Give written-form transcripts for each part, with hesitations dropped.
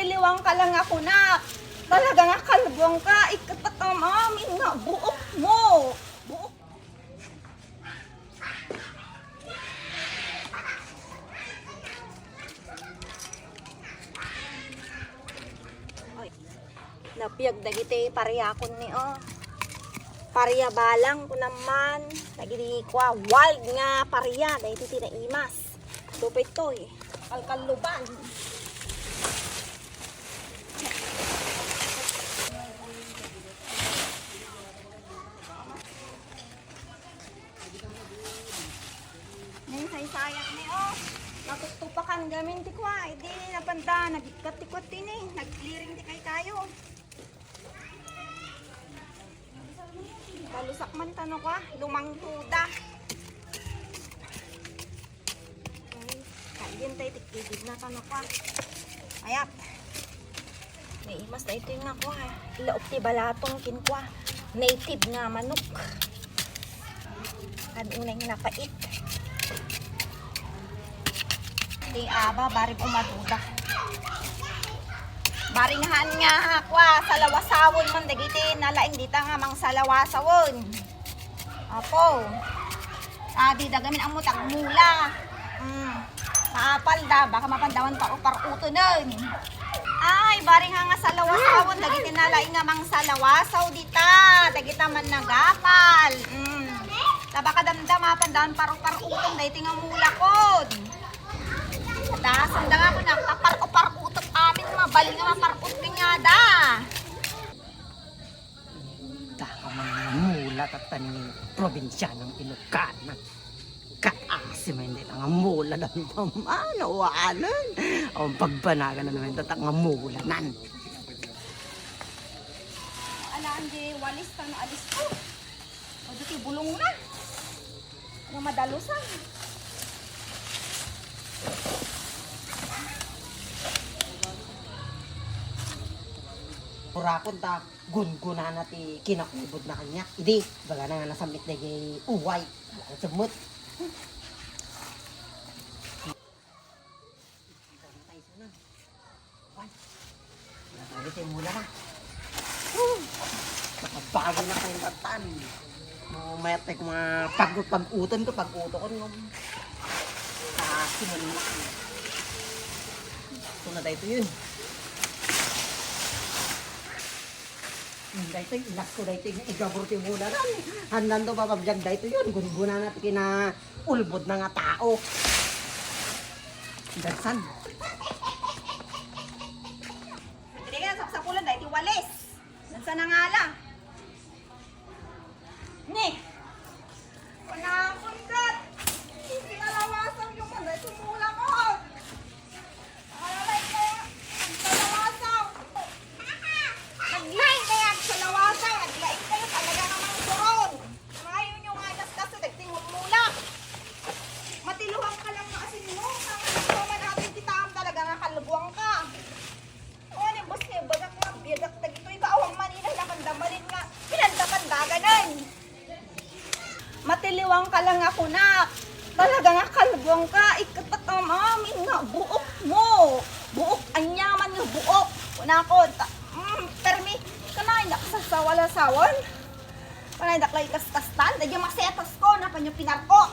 Matiliwang ka lang ako na. Talaga nga kalbong ka. Ikatakam amin nga. Buok mo. Buok. Ay. Napiyag dagiti pariyakon ni Pariya balang ko naman. Nagidi ko wild nga pariya. Dahil iti na imas. Lupit to Kalkaluban. Ngayon sayang ni Natutupakan gamin ti kwa. Hindi napanda. Nagikatikot din Nag-clearing di kayo. Kalusak man tanong ka. Lumang tuda. Kalyan tayo tiktigid na tanong ka. Ayap. May imas na ito yung nga kwa. Ilaop ti balatong kinkwa. Native nga manok. Kadunay nga napait. Di aba, baring umaduda. Baringahan nga hakwa, salawasawon man dagiti, nalaing dita nga mang salawasawon. Apo. Adi dagamin ang mutag mula. Maapal da, baka mapandawan pa o paruto nun. Ay, baring nga salawasawon, dagiti nalaing nga mang salawasaw dita. Dagita man nagapal. Baka damda mapandawan paruto dagiti nga mula kod. Sanda nga ko na, tapar-o-par-utot amin, mabali nga maparut kanya da. Daka mga mulat at tani probinsya ng Ilocana. Kaasi man din ang mula ng pamanawanan. Ang pagbanagan na naman tatang nga mulanan. Alaan di walis ka na alis ko. O di bulong na. Nga madalusan. Purakon ta, gun-guna na ti kinakubod na kanya. Hindi, baga na nga nasamit na yung uway. Sumut. Nakagit yung mula na. Nakabago na kayong tatan. Mayat mga pag-uton ko, pag-uto ko. Simunin. Ito na dahito yun. Dahito yung ilas ko dahito yung igaburti muna na. Handan to papabjag dahito yun. Gun-guna natin kina ulbod na nga tao. Dansan. Hindi ka sapsapulan dahito yung walis. Dansan na nga lang. Ni! Panakon ka! Pinalawasan yung man dahito mula ko. Nakalay kaya sa lawasaw. Naglay kaya sa lawasaw. Naglaing kayo talaga naman suron. Ngayon yung anas kasi nagtingong mula. Matiluhang ka lang na asin mo. Kaya natin titaam talaga nga kalbuang ka. O ano yung boss niya, bagak nga, biyadak na gito. Ikaawang manila na kandamalin nga. Pinandakandagan. Matiliwang ka lang ako na. Talaga nga kalbuang ka. Ikatakam amin nga. Buok mo. Buok. Anyaman nga buok. Una ko. Permi. Kanay nakasasawalasawan. Kanay naklay kastastan. Dahil masetas ko. Napan yung pinarko.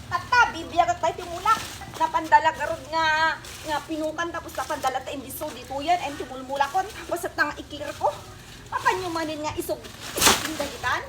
Tata. Bibiyag at tayo timulak. Napandalag arod nga pinukan. Tapos napandalag tayo imbiso dito yan. And timulmulakon. Tapos at nga ikir ko. Mapan yung manin nga isog. Isog yung dalitan.